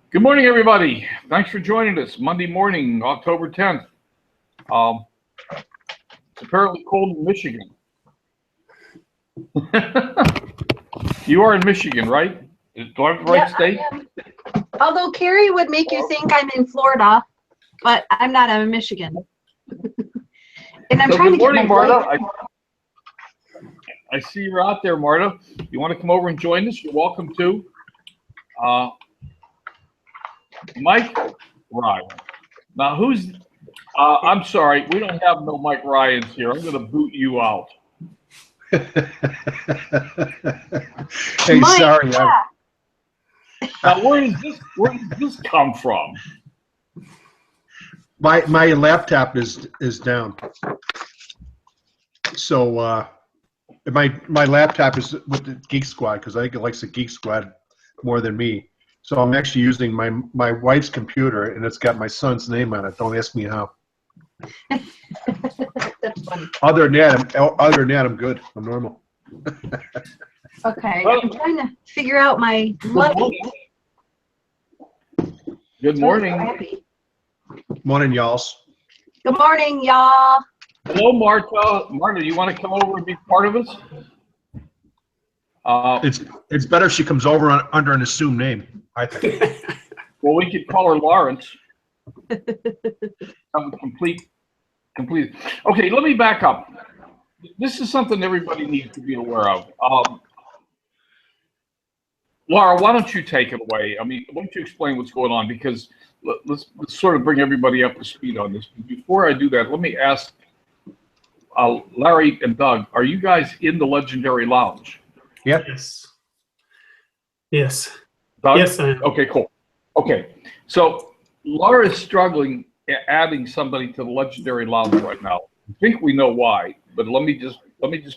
Good morning, everybody. Thanks for joining us. Monday morning, October 10th. Um, it's apparently cold in Michigan. You are in Michigan, right? Do I have the right state? I am. Although Carrie would make you think I'm in Florida, but I'm not. I'm in Michigan. And I'm trying Good to get morning, my Marta. I see you're out there, Marta. You want to come over and join us? You're welcome to. Mike Ryan. Now, who's? I'm sorry, we don't have no Mike Ryans here. I'm going to boot you out. Hey, Mike, sorry. yeah. Now, where does this come from? My laptop is down. So my laptop is with the Geek Squad because I think it likes the Geek Squad more than me. So I'm actually using my wife's computer, and it's got my son's name on it. Don't ask me how. That's funny. Other than that, I'm good. I'm normal. Okay, Well, I'm trying to figure out my luggage. Good morning. Morning, y'alls. Good morning, y'all. Hello, Marta. Marta, you want to come over and be part of us? It's better if she comes over under an assumed name, I think. Well, we could call her Lawrence. Complete. Okay, let me back up. This is something everybody needs to be aware of. Laura, why don't you take it away? I mean, why don't you explain what's going on? Because let's sort of bring everybody up to speed on this. Before I do that, let me ask Larry and Doug, are you guys in the Legendary Lounge? Yep. Yes. Doug? Yes, I am. Okay, cool. Okay, so Laura is struggling adding somebody to the Legendary Lounge right now. I think we know why, but let me just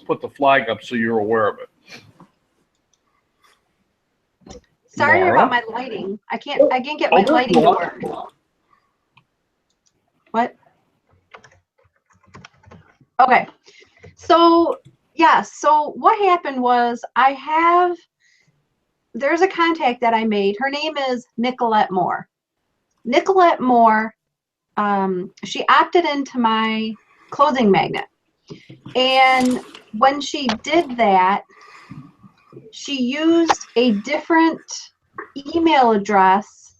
put the flag up so you're aware of it. Sorry Laura? about my lighting. I can't get my lighting to work. What? Okay. So yeah, so what happened was there's a contact that I made. Her name is Nicolette Moore. Nicolette Moore, she opted into my clothing magnet. And when she did that, she used a different email address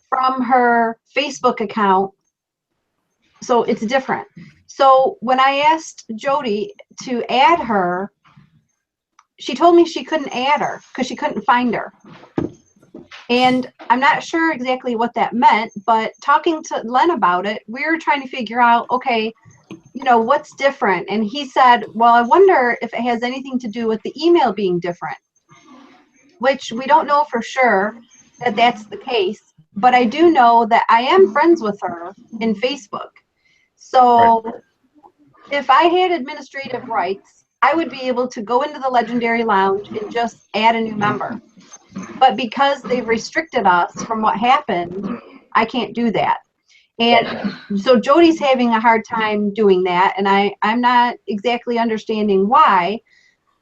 from her Facebook account. So it's different. So when I asked Jody to add her, she told me she couldn't add her because she couldn't find her. And I'm not sure exactly what that meant, but talking to Len about it, we were trying to figure out, okay, what's different? And he said, well, I wonder if it has anything to do with the email being different, which we don't know for sure that that's the case. But I do know that I am friends with her in Facebook. So Right. If I had administrative rights, I would be able to go into the Legendary Lounge and just add a new member. But because they've restricted us from what happened, I can't do that. And so Jody's having a hard time doing that, and I'm not exactly understanding why.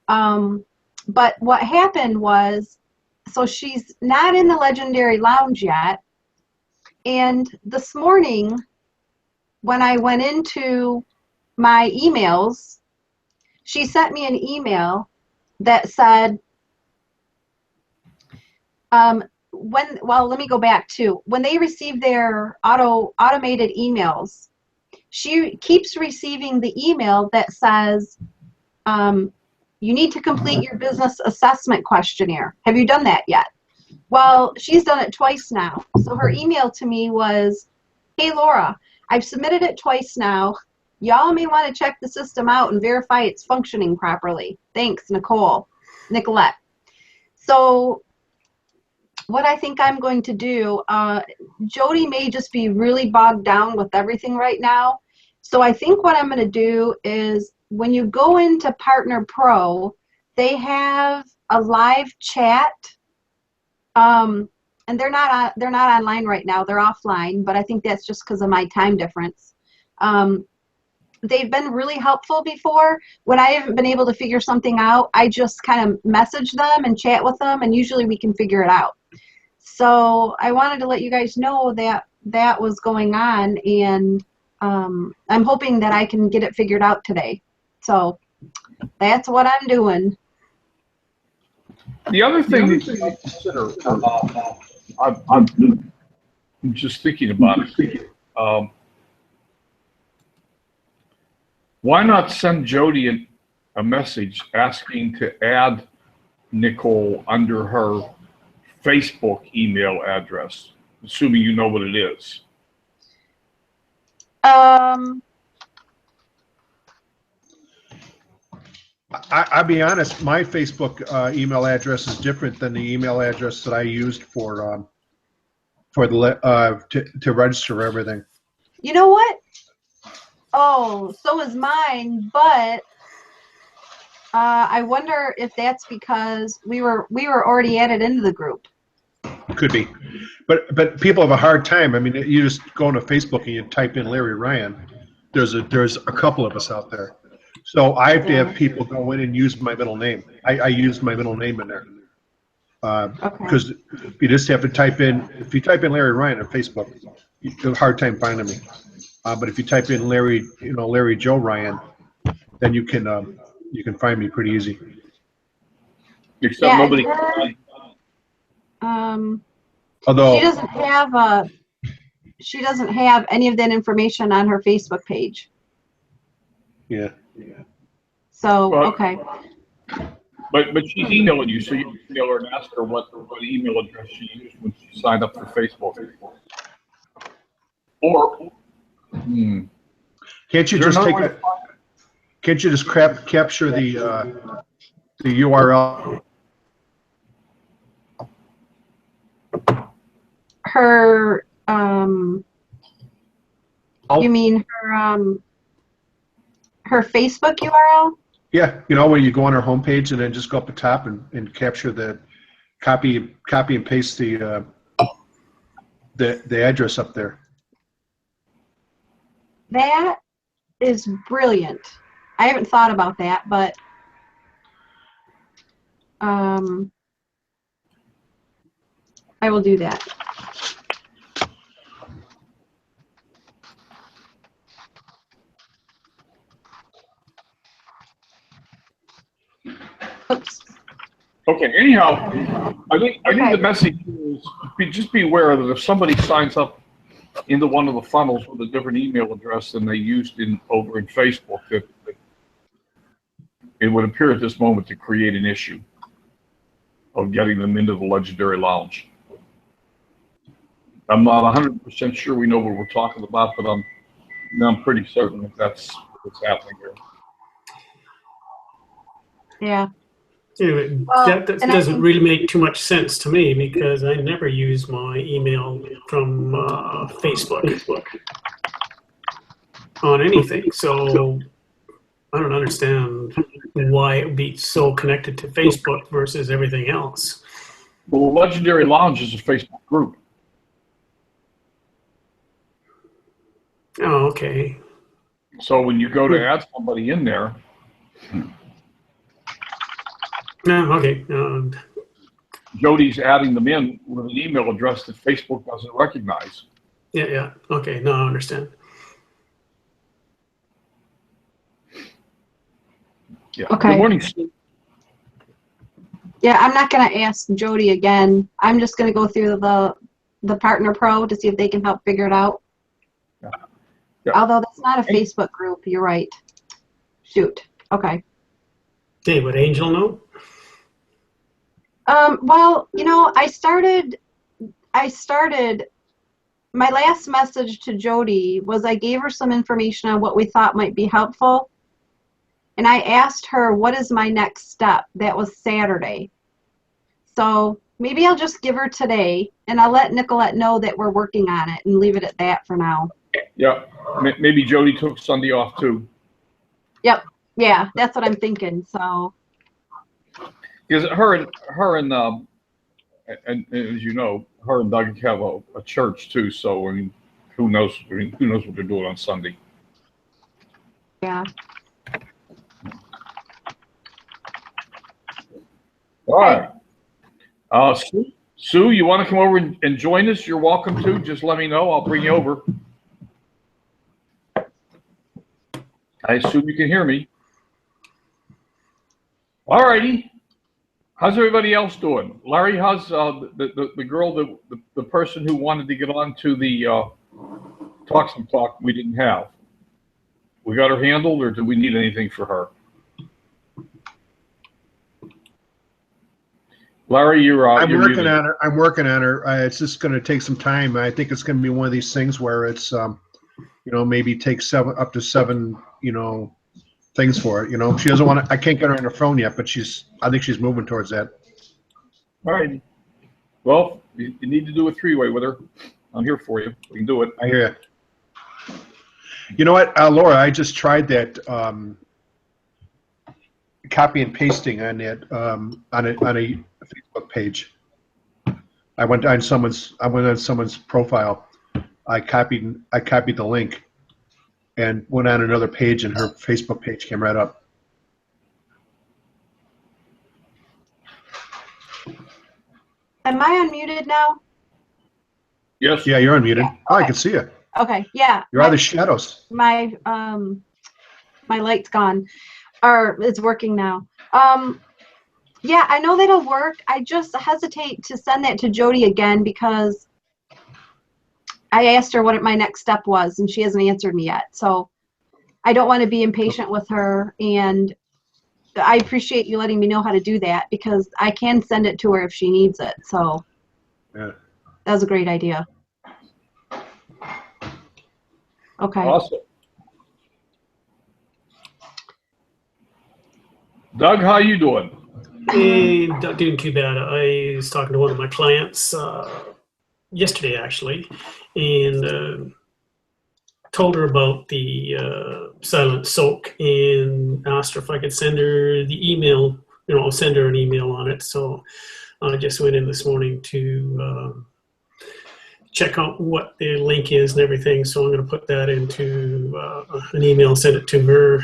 But what happened was, so she's not in the Legendary Lounge yet. And this morning, when I went into my emails, she sent me an email that said, let me go back to when they receive their automated emails, she keeps receiving the email that says, you need to complete your business assessment questionnaire. Have you done that yet? Well, she's done it twice now. So her email to me was, hey, Laura, I've submitted it twice now. Y'all may want to check the system out and verify it's functioning properly. Thanks, Nicolette. So what I think I'm going to do, Jody may just be really bogged down with everything right now. So I think what I'm going to do is when you go into Partner Pro, they have a live chat. And they're not online right now. They're offline, but I think that's just because of my time difference. They've been really helpful before. When I haven't been able to figure something out, I just kind of message them and chat with them, and usually we can figure it out. So I wanted to let you guys know that that was going on, and I'm hoping that I can get it figured out today. So that's what I'm doing. The other thing that you might consider, I'm just thinking about it. Why not send Jody a message asking to add Nicole under her Facebook email address, assuming you know what it is? I'll be honest, my Facebook email address is different than the email address that I used for to register everything. You know what? Oh, so is mine, but I wonder if that's because we were already added into the group. Could be, but people have a hard time. I mean, you just go into Facebook and you type in Larry Ryan. There's a couple of us out there, so I have to have people go in and use my middle name. I use my middle name in there because you just have to type in. If you type in Larry Ryan on Facebook, you have a hard time finding me. But if you type in Larry, Larry Joe Ryan, then you can find me pretty easy. Except nobody. Although she doesn't have any of that information on her Facebook page. Yeah. So Well, okay. But she's emailing you, so you can email her and ask her what email address she used when she signed up for Facebook. Or can't you just capture the URL? Her you mean her Facebook URL? Yeah, when you go on our homepage and then just go up the top and capture the copy and paste the address up there. That is brilliant. I haven't thought about that, but I will do that. Oops. Okay. Anyhow, I think the message is just be aware that if somebody signs up into one of the funnels with a different email address than they used over in Facebook, that it would appear at this moment to create an issue of getting them into the Legendary Lounge. I'm not 100% sure we know what we're talking about, but I'm pretty certain that that's what's happening here. Yeah. Anyway, that doesn't really make too much sense to me because I never use my email from Facebook on anything. So I don't understand why it would be so connected to Facebook versus everything else. Well, the Legendary Lounge is a Facebook group. Oh, okay. So when you go to add somebody in there, No, okay. Jody's adding them in with an email address that Facebook doesn't recognize. Yeah. Okay, no, I understand. Yeah. Okay. Good morning, Steve. Yeah, I'm not going to ask Jody again. I'm just going to go through the Partner Pro to see if they can help figure it out. Yeah. Although that's not a Facebook group, you're right. Shoot. Okay. Hey, would Angel know? Well, I started, my last message to Jody was I gave her some information on what we thought might be helpful. And I asked her, what is my next step? That was Saturday. So maybe I'll just give her today and I'll let Nicolette know that we're working on it and leave it at that for now. Yeah. Maybe Jody took Sunday off too. Yep. Yeah, that's what I'm thinking. So. Because her and as you know, her and Doug have a church too. So I mean, who knows? Who knows what they're doing on Sunday? Yeah. All right. Sue, you want to come over and join us? You're welcome to. Just let me know. I'll bring you over. I assume you can hear me. All righty. How's everybody else doing? Larry, how's the girl, the person who wanted to get on to the Talk Some Talk we didn't have? We got her handled, or do we need anything for her? Larry, you're I'm you're working muted. on her. I'm working on her. It's just going to take some time. I think it's going to be one of these things where it's, maybe take up to seven, things for it. She doesn't want to. I can't get her on her phone yet, but I think she's moving towards that. All right. Well, you need to do a three-way with her. I'm here for you. We can do it. I hear you. You know what, Laura? I just tried that copy and pasting on that on a Facebook page. I went on someone's profile. I copied the link and went on another page, and her Facebook page came right up. Am I unmuted now? Yes. Yeah, you're unmuted. Yeah, Oh, I okay. can see you. Okay, yeah. You're out of the shadows. My light's gone, or it's working now. Yeah, I know that'll work. I just hesitate to send that to Jody again because I asked her what my next step was, and she hasn't answered me yet. So I don't want to be impatient with her, and I appreciate you letting me know how to do that because I can send it to her if she needs it. So Yeah. that was a great idea. Okay. Awesome. Doug, how you doing? Hey, not doing too bad. I was talking to one of my clients yesterday, actually, and told her about the silent soak and asked her if I could send her the email. I'll send her an email on it. So I just went in this morning to check out what the link is and everything. So I'm going to put that into an email and send it to her.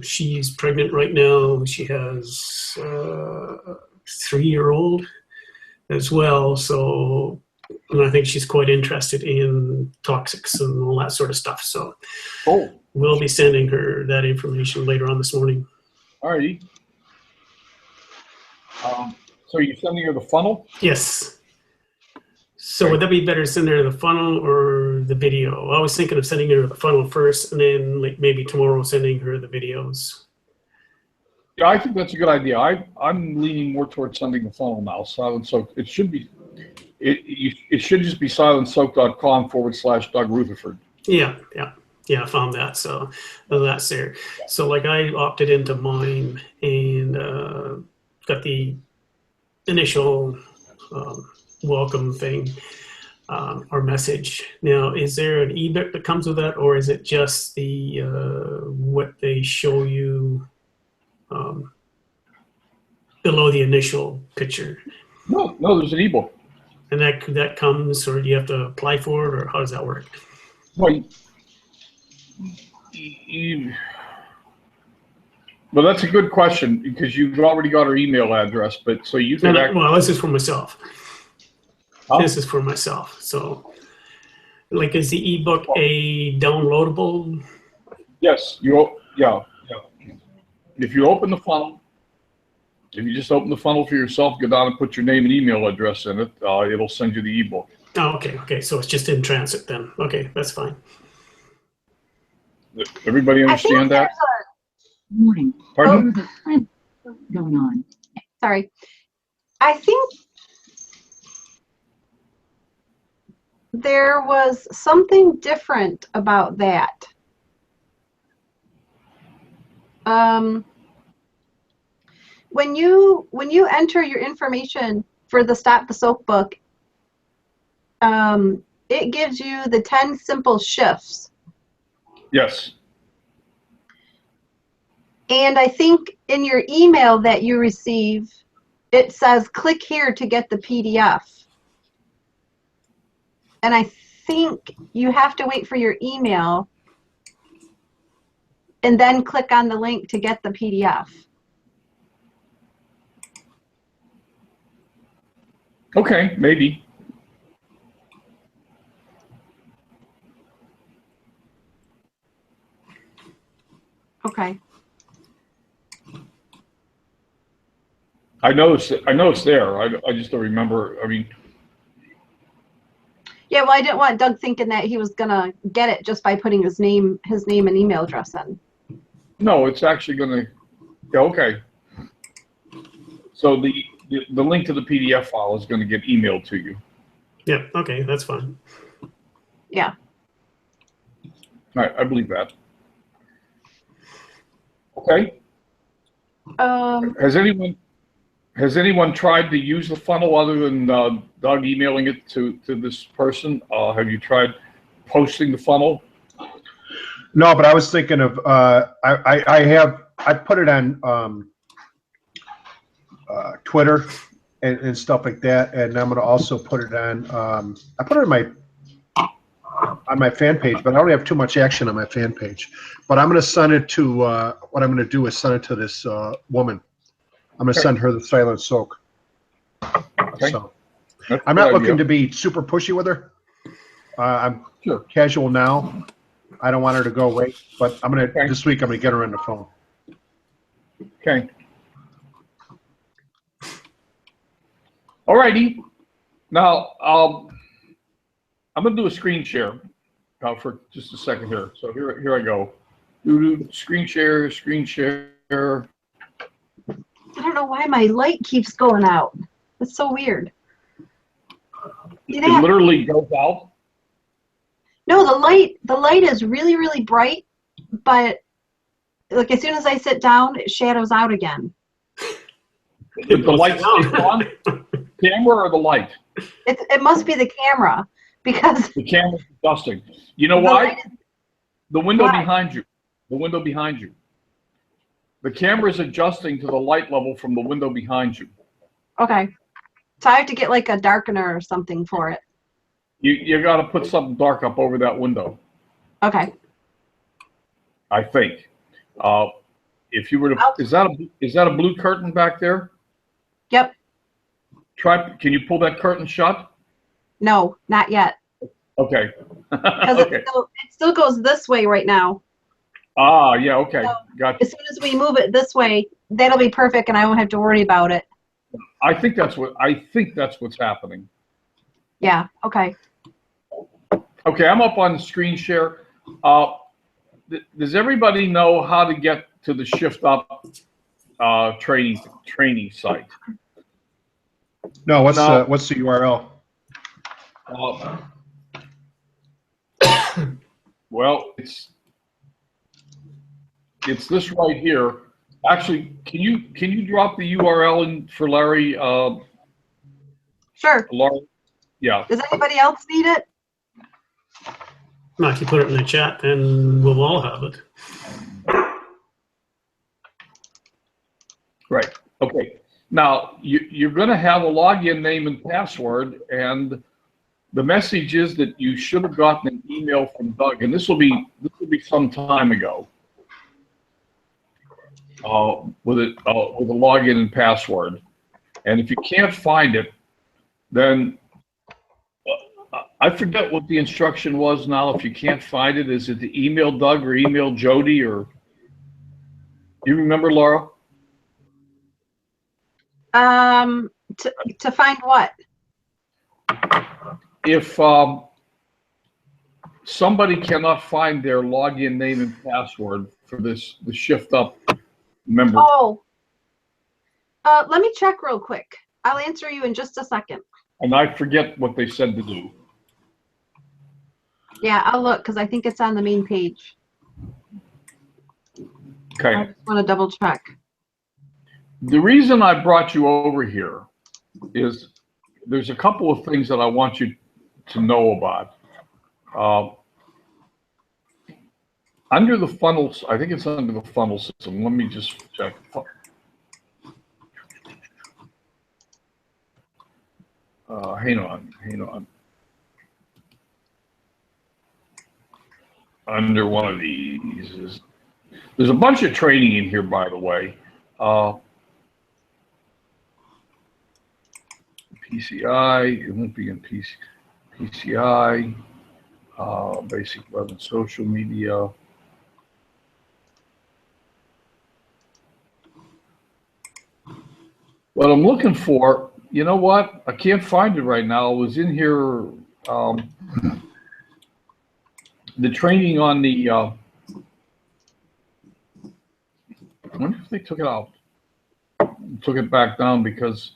She's pregnant right now. She has a 3-year-old as well. So and I think she's quite interested in toxics and all that sort of stuff. So we'll be sending her that information later on this morning. All righty. So you're sending her the funnel? Yes. So would that be better to send her the funnel or the video? I was thinking of sending her the funnel first and then like maybe tomorrow sending her the videos. Yeah, I think that's a good idea. I'm leaning more towards sending the funnel now. Silent Soak. It should be. It should just be silentsoak.com/Doug Rutherford. Yeah. I found that. So that's there. So like I opted into mine and got the initial welcome thing or message. Now, is there an ebook that comes with that, or is it just the what they show you below the initial picture? No, there's an ebook. And that comes, or do you have to apply for it, or how does that work? Well, well, that's a good question because you've already got her email address, but so you can. Well, this is for myself. Huh? This is for myself. So, like, is the ebook a downloadable? Yes, yeah. If you open the funnel, if you just open the funnel for yourself, go down and put your name and email address in it, it'll send you the ebook. Oh, okay. So it's just in transit then. Okay, that's fine. Everybody understand that? Morning. Pardon? Going on. Sorry. I think there was something different about that. When you enter your information for the Stop the Soak book, it gives you the 10 simple shifts. Yes. And I think in your email that you receive, it says click here to get the PDF. And I think you have to wait for your email and then click on the link to get the PDF. Okay, maybe. Okay. I know it's there. I just don't remember. I mean, Yeah, well, I didn't want Doug thinking that he was gonna get it just by putting his name and email address in. no, it's actually going to. Yeah, okay. So the link to the PDF file is going to get emailed to you. Yeah, okay, that's fine. Yeah. I believe that. Okay. Has anyone tried to use the funnel other than Doug emailing it to this person? Have you tried posting the funnel? No, but I was thinking of I put it on Twitter and stuff like that, and I'm gonna also put it on I put it on my fan page, but I don't have too much action on my fan page. But I'm gonna send it to what I'm gonna do is send it to this woman. I'm gonna send her the silent soak. Okay. So That's I'm a not good looking idea. to be super pushy with her. I'm Sure. casual now. I don't want her to go away, but I'm gonna Okay. this week I'm gonna get her on the phone. Okay. All righty. Now, I'm going to do a screen share for just a second here. So here I go. Screen share, screen share. I don't know why my light keeps going out. It's so weird. It literally goes out. No, the light is really, really bright, but like as soon as I sit down, it shadows out again. The light stays on. Camera or the light? It must be the camera because The camera's adjusting. You know the why? light is- The window Why? behind you. The window behind you. The camera is adjusting to the light level from the window behind you. okay. So I have to get like a darkener or something for it. You got to put something dark up over that window, Okay. I think. If you were to, is that a blue curtain back there? Yep. Can you pull that curtain shut? No, not yet. Okay. Because Okay. it still goes this way right now. Ah, yeah, okay. So, Gotcha. As soon as we move it this way, that'll be perfect and I won't have to worry about it. I think that's what's happening. Yeah, okay. Okay, I'm up on the screen share. Does everybody know how to get to the Shift Up training site? No, what's No. what's the URL? Well, it's this right here. Actually, can you drop the URL in for Larry? Sure. Laura? Yeah. Does anybody else need it? If you put it in the chat, then we'll all have it. Right. Okay. Now you're going to have a login name and password, and the message is that you should have gotten an email from Doug, and this will be some time ago. With a login and password, and if you can't find it, then I forget what the instruction was now. If you can't find it, is it to email Doug or email Jody, or you remember, Laura? To find what? If somebody cannot find their login name and password for the Shift Up member. Oh. Let me check real quick. I'll answer you in just a second. And I forget what they said to do. Yeah, I'll look because I think it's on the main page. Okay. I just want to double check. The reason I brought you over here is there's a couple of things that I want you to know about. Under the funnels, I think it's under the funnel system. Let me just check. Hang on. Under one of these there's a bunch of training in here, by the way. PCI, it won't be in PCI, basic web and social media. What I'm looking for, you know what? I can't find it right now. It was in here, the training on the, I wonder if they took it out. Took it back down because.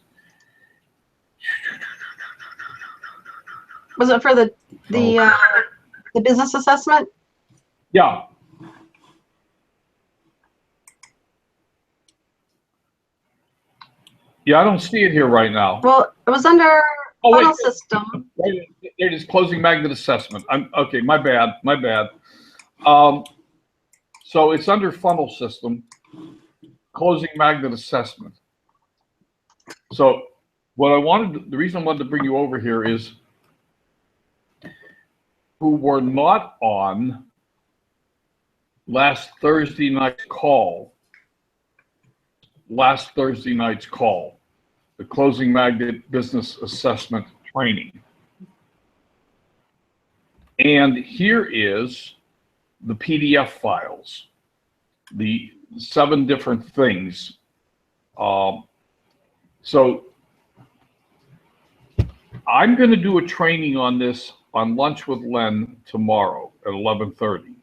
Was it for the business assessment? Yeah. Yeah, I don't see it here right now. Well, it was under Oh, wait. funnel system. There it is, closing magnet assessment. Okay, my bad. So it's under funnel system, closing magnet assessment. So the reason I wanted to bring you over here is who were not on last Thursday night's call, the closing magnet business assessment training. And here is the PDF files, the 7 different things. So I'm going to do a training on this on Lunch with Len tomorrow at 11:30.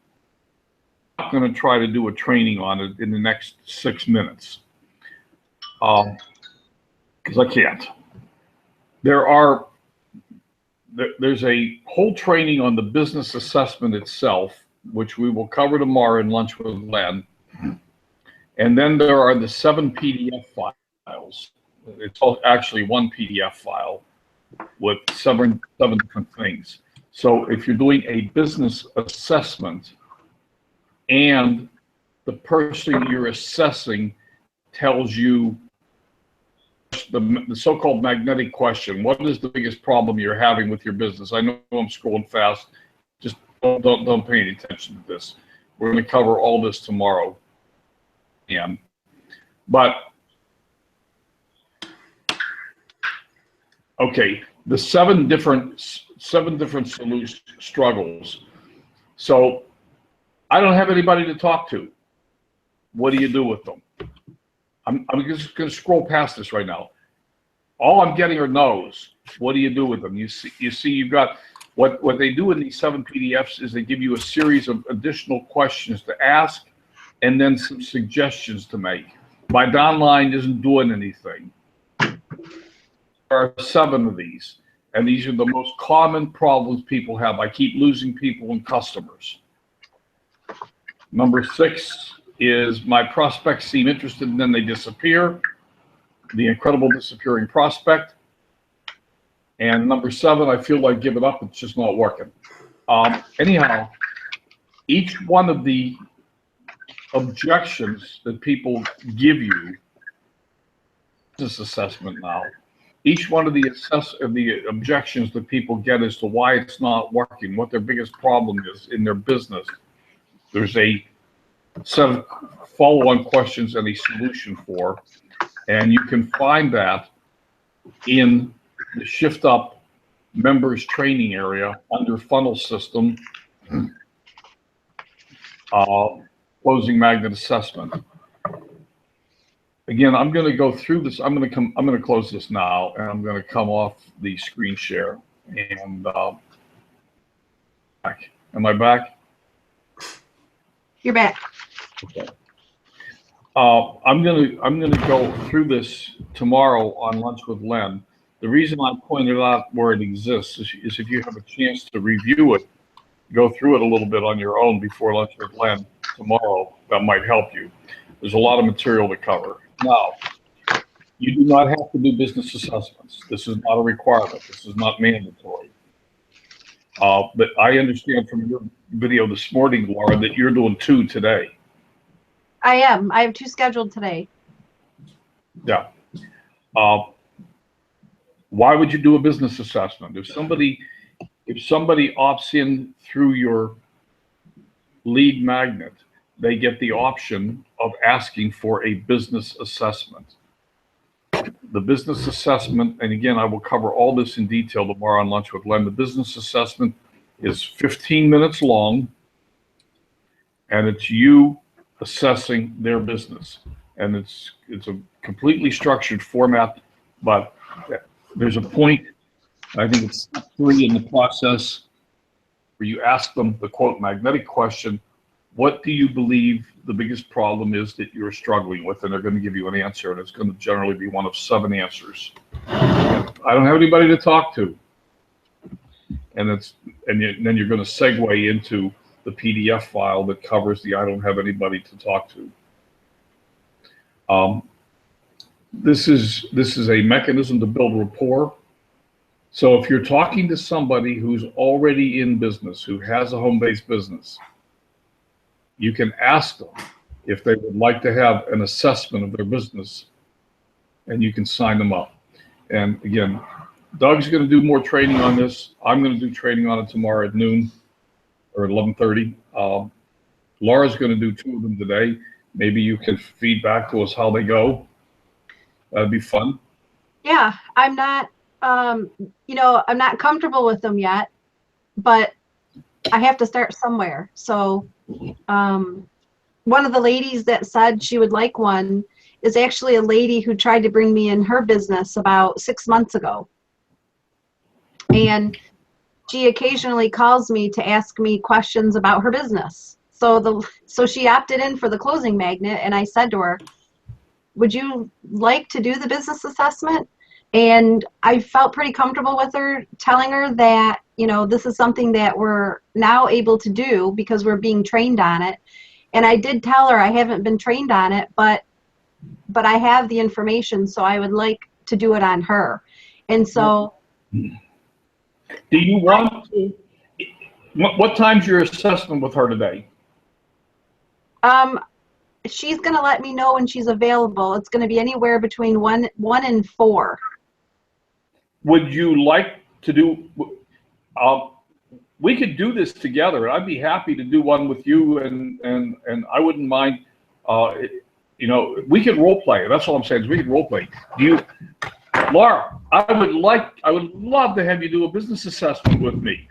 I'm going to try to do a training on it in the next 6 minutes because I can't. There's a whole training on the business assessment itself, which we will cover tomorrow in Lunch with Len. And then there are the 7 PDF files. It's actually 1 PDF file with 7 different things. So if you're doing a business assessment and the person you're assessing tells you the so-called magnetic question, what is the biggest problem you're having with your business? I know I'm scrolling fast. Just don't pay any attention to this. We're going to cover all this tomorrow. But okay, the 7 different struggles. So I don't have anybody to talk to. What do you do with them? I'm just going to scroll past this right now. All I'm getting are no's. What do you do with them? You see you've got what they do in these 7 PDFs is they give you a series of additional questions to ask and then some suggestions to make. My downline isn't doing anything. There are 7 of these, and these are the most common problems people have. I keep losing people and customers. Number 6 is my prospects seem interested and then they disappear. The incredible disappearing prospect. And number 7, I feel like giving up. It's just not working. Anyhow, each one of the objections that people give you, this assessment now, each one of the objections that people get as to why it's not working, what their biggest problem is in their business, there's a set of follow-on questions and a solution for, and you can find that in the Shift Up members training area under funnel system, closing magnet assessment. Again, I'm going to go through this. I'm going to close this now, and I'm going to come off the screen share and back. Am I back? You're back. Okay. I'm gonna go through this tomorrow on Lunch with Len. The reason I pointed out where it exists is if you have a chance to review it, go through it a little bit on your own before Lunch with Len tomorrow, that might help you. There's a lot of material to cover. Now, you do not have to do business assessments. This is not a requirement. This is not mandatory. But I understand from your video this morning, Laura, that you're doing 2 today. I am. I have 2 scheduled today. Yeah. Why would you do a business assessment? If somebody opts in through your lead magnet, they get the option of asking for a business assessment. The business assessment, and again, I will cover all this in detail tomorrow on Lunch with Len. The business assessment is 15 minutes long, and it's you assessing their business. And it's a completely structured format, but there's a point, I think it's step 3 in the process, where you ask them the quote magnetic question, what do you believe the biggest problem is that you're struggling with? And they're going to give you an answer, and it's going to generally be one of 7 answers. And I don't have anybody to talk to. And then you're going to segue into the PDF file that covers the I don't have anybody to talk to. This is a mechanism to build rapport. So if you're talking to somebody who's already in business, who has a home-based business, you can ask them if they would like to have an assessment of their business, and you can sign them up. And again, Doug's going to do more training on this. I'm going to do training on it tomorrow at noon or at 11:30. Laura's going to do 2 of them today. Maybe you can feed back to us how they go. That'd be fun. Yeah, I'm not, I'm not comfortable with them yet, but I have to start somewhere. So one of the ladies that said she would like one is actually a lady who tried to bring me in her business about 6 months ago. And she occasionally calls me to ask me questions about her business. So she opted in for the closing magnet, and I said to her, would you like to do the business assessment? And I felt pretty comfortable with her, telling her that, this is something that we're now able to do because we're being trained on it. And I did tell her I haven't been trained on it, but I have the information, so I would like to do it on her. And so. Do you want to, what time's your assessment with her today? She's going to let me know when she's available. It's going to be anywhere between 1 and 4. Would you like to do, we could do this together. I'd be happy to do one with you, and I wouldn't mind, we could role play. That's all I'm saying, is we could role play. Laura, I would love to have you do a business assessment with me.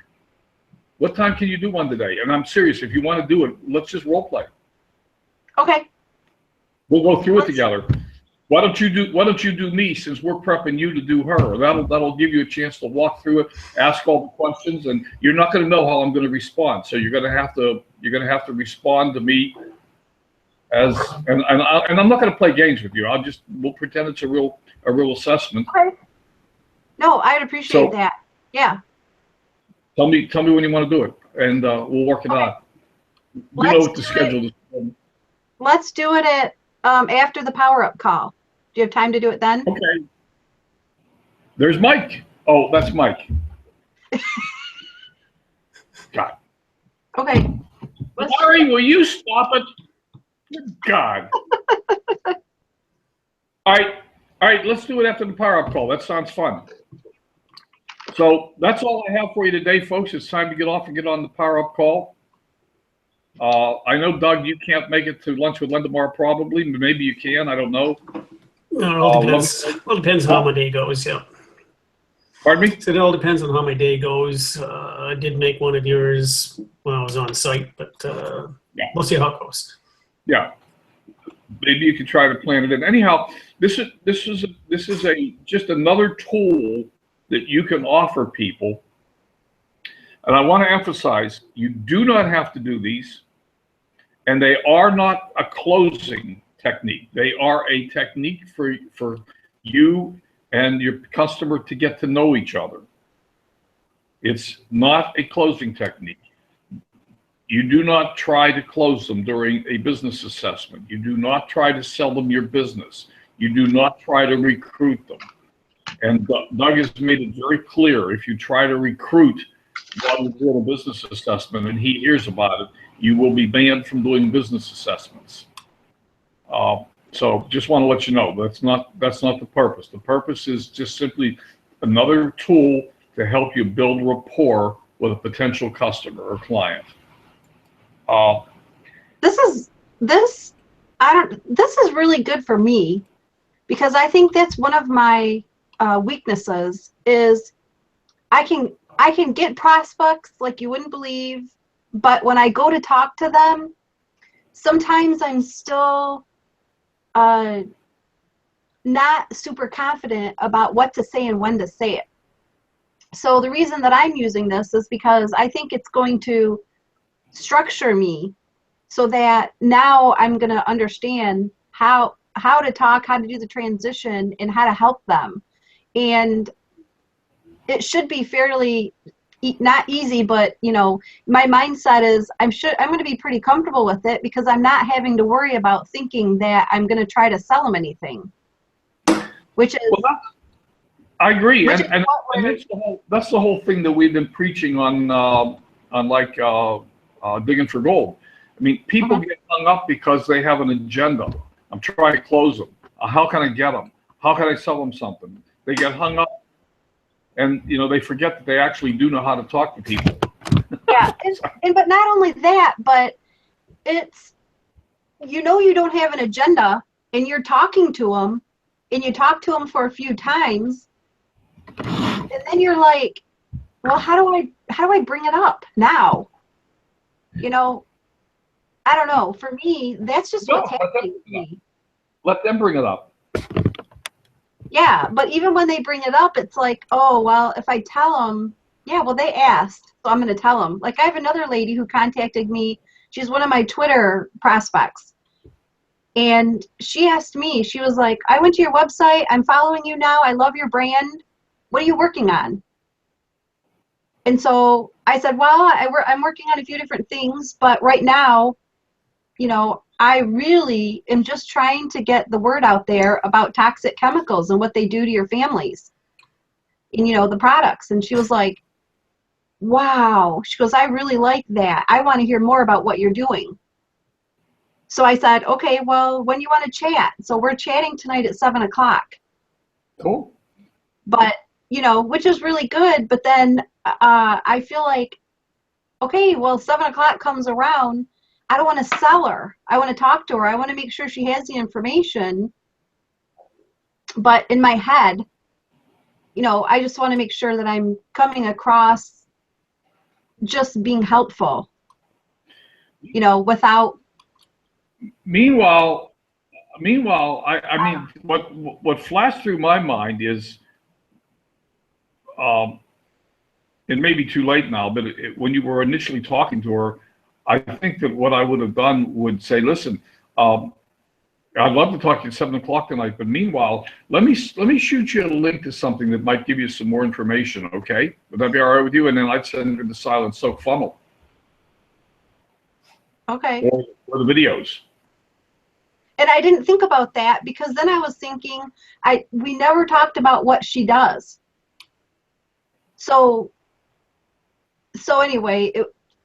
What time can you do one today? And I'm serious, if you want to do it, let's just role play. Okay. We'll go through it together. Why don't you do me, since we're prepping you to do her? That'll give you a chance to walk through it, ask all the questions, and you're not going to know how I'm going to respond. So you're going to have to respond to me and I'm not going to play games with you. We'll pretend it's a real assessment. Okay. No, I'd appreciate that. Yeah. Tell me when you want to do it, and we'll work it out. You know what the schedule is. Let's do it at after the power-up call. Do you have time to do it then? Okay. There's Mike. Oh, that's Mike. God. Okay. Larry, will you stop it? Good God. All right. Let's do it after the power-up call. That sounds fun. So that's all I have for you today, folks. It's time to get off and get on the power-up call. I know, Doug, you can't make it to Lunch with Len tomorrow, probably. Maybe you can. I don't know. No, it all depends. Well, it depends on how my day goes. Yeah. Pardon me? So it all depends on how my day goes. I did make one of yours when I was on site, but we'll see how it goes. Yeah. Maybe you could try to plan it in. Anyhow, this is just another tool that you can offer people. And I want to emphasize, you do not have to do these, and they are not a closing technique. They are a technique for you and your customer to get to know each other. It's not a closing technique. You do not try to close them during a business assessment. You do not try to sell them your business. You do not try to recruit them. And Doug has made it very clear, if you try to recruit while you're doing a business assessment and he hears about it, you will be banned from doing business assessments. So just want to let you know, that's not the purpose. The purpose is just simply another tool to help you build rapport with a potential customer or client. This is really good for me because I think that's one of my weaknesses is I can get prospects like you wouldn't believe, but when I go to talk to them, sometimes I'm still not super confident about what to say and when to say it. So the reason that I'm using this is because I think it's going to structure me so that now I'm going to understand how to talk, how to do the transition, and how to help them. And it should be fairly not easy, but you know, my mindset is I'm going to be pretty comfortable with it because I'm not having to worry about thinking that I'm going to try to sell them anything, which is. Well, I agree, Which and that's the whole thing that we've been preaching on like digging for gold. I mean, people get hung up because they have an agenda. I'm trying to close them. How can I get them? How can I sell them something? They get hung up, and you know they forget that they actually do know how to talk to people. Yeah, and but not only that, but it's you don't have an agenda, and you're talking to them, and you talk to them for a few times. And then you're like, well, how do I bring it up now? You know, I don't know. For me, that's just what's happening to me. Let them bring it up. Yeah, but even when they bring it up, it's like, oh, well, if I tell them, yeah, well, they asked, so I'm going to tell them. Like I have another lady who contacted me. She's one of my Twitter prospects. And she asked me, she was like, I went to your website. I'm following you now. I love your brand. What are you working on? And so I said, well, I'm working on a few different things, but right now, you know, I really am just trying to get the word out there about toxic chemicals and what they do to your families and, you know, the products. And she was like, wow. She goes, I really like that. I want to hear more about what you're doing. So I said, okay, well, when you want to chat? So we're chatting tonight at 7 o'clock. Cool. But, you know, which is really good. But then I feel like, okay, well, 7 o'clock comes around. I don't want to sell her. I want to talk to her. I want to make sure she has the information. But in my head, you know, I just want to make sure that I'm coming across just being helpful, you know, without. Meanwhile, I mean, what flashed through my mind is, it may be too late now, but when you were initially talking to her, I think that what I would have done would say, listen, I'd love to talk to you at 7 o'clock tonight, but meanwhile, let me shoot you a link to something that might give you some more information, okay? Would that be all right with you? And then I'd send her the silent soak funnel. Okay. Or the videos. And I didn't think about that because then I was thinking, we never talked about what she does. So anyway,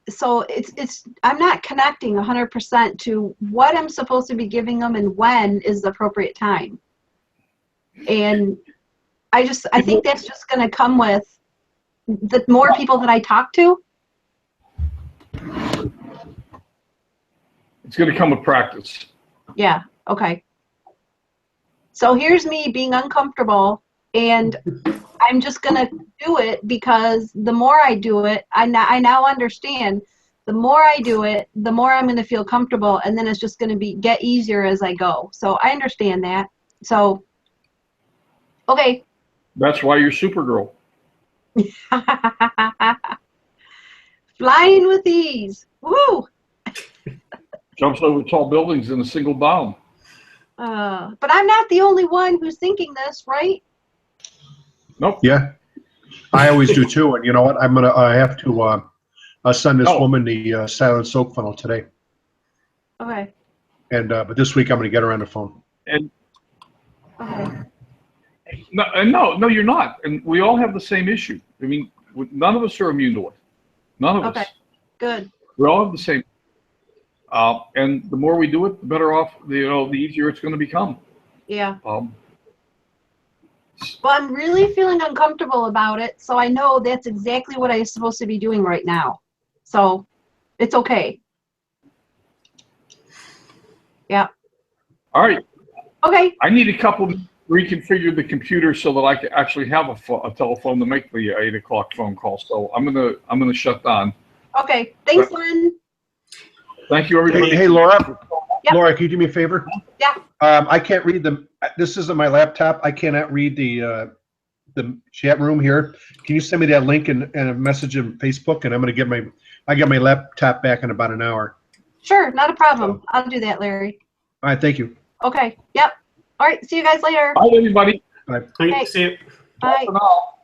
it's I'm not connecting 100% to what I'm supposed to be giving them and when is the appropriate time. And I think that's just going to come with the more people that I talk to. It's going to come with practice. Yeah. Okay. So here's me being uncomfortable, and I'm just going to do it because the more I do it, I now understand the more I do it, the more I'm going to feel comfortable, and then it's just going to get easier as I go. So I understand that. So, okay. That's why you're Supergirl. Flying with ease. Woo! Jumps over tall buildings in a single bound. But I'm not the only one who's thinking this, right? Nope. Yeah, I always do too. And you know what? I have to send this woman the silent soap funnel today. Okay. And but this week I'm going to get her on the phone. And Okay. no, you're not. And we all have the same issue. I mean, none of us are immune to it. None of us. Okay. Good. We all have the same. And the more we do it, the better off, the easier it's going to become. Yeah. Well, I'm really feeling uncomfortable about it, so I know that's exactly what I'm supposed to be doing right now. So it's okay. Yeah. All right. Okay. I need a couple reconfigured the computer so that I can actually have a telephone to make the 8 o'clock phone call. So I'm gonna shut down. Okay, thanks, Lynn. Thank you, everybody. Hey, Laura. Yep. Laura, can you do me a favor? Yeah. I can't read them. This isn't my laptop. I cannot read the chat room here. Can you send me that link and a message on Facebook? And I'm going to get my laptop back in about an hour. Sure, not a problem. I'll do that, Larry. All right. Thank you. Okay, yep. All right, see you guys later. Bye, everybody. Bye. I see it. Bye. For now.